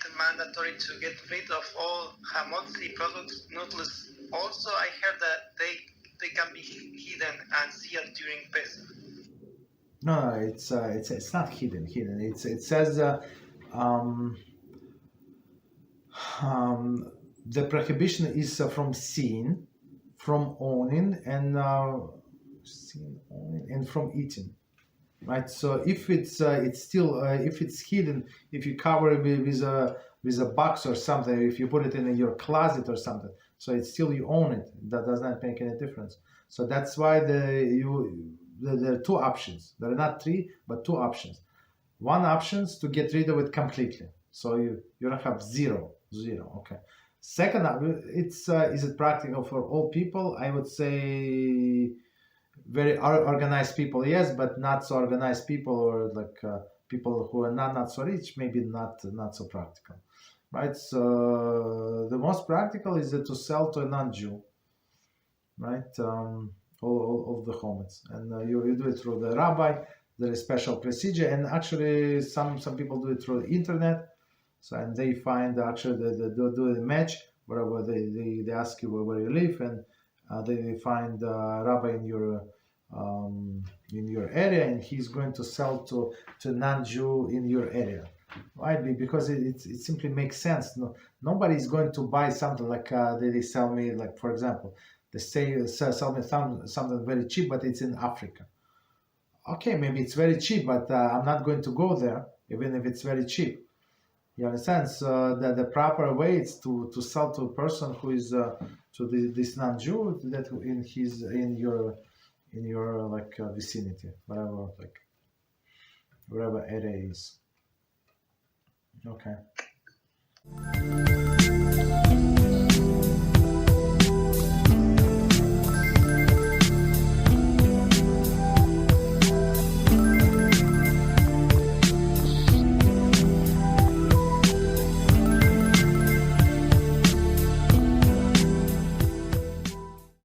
it mandatory to get rid of all hamotzi products, noodles? Also, I heard that they can be hidden and sealed during Pesach. No, it's not hidden. It says the prohibition is from seeing, from owning, and seeing, owning, and from eating. Right. So if it's still if it's hidden, if you cover it with a box or something, if you put it in your closet or something, so it's still you own it. That does not make any difference. So that's why there are two options. There are not three, but two options. One option is to get rid of it completely. So you don't have zero. Okay. Second, it's is it practical for all people? I would say very organized people, yes, but not so organized people, or like people who are not so rich, maybe not so practical, right? So the most practical is to sell to a non-Jew, right? All of the chametz, and you do it through the rabbi. There is special procedure, and actually some people do it through the internet. So and they find actually they do a match wherever they ask you where you live, and they find a rabbi in your area, and he's going to sell to non-Jew in your area, right? Because it simply makes sense. Nobody is going to buy something like they sell me, like for example, they sell me something very cheap, but it's in Africa. Okay, maybe it's very cheap, but I'm not going to go there, even if it's very cheap. You understand? So the proper way is to sell to a person who is this non-Jew that in your like vicinity, whatever area is. Okay.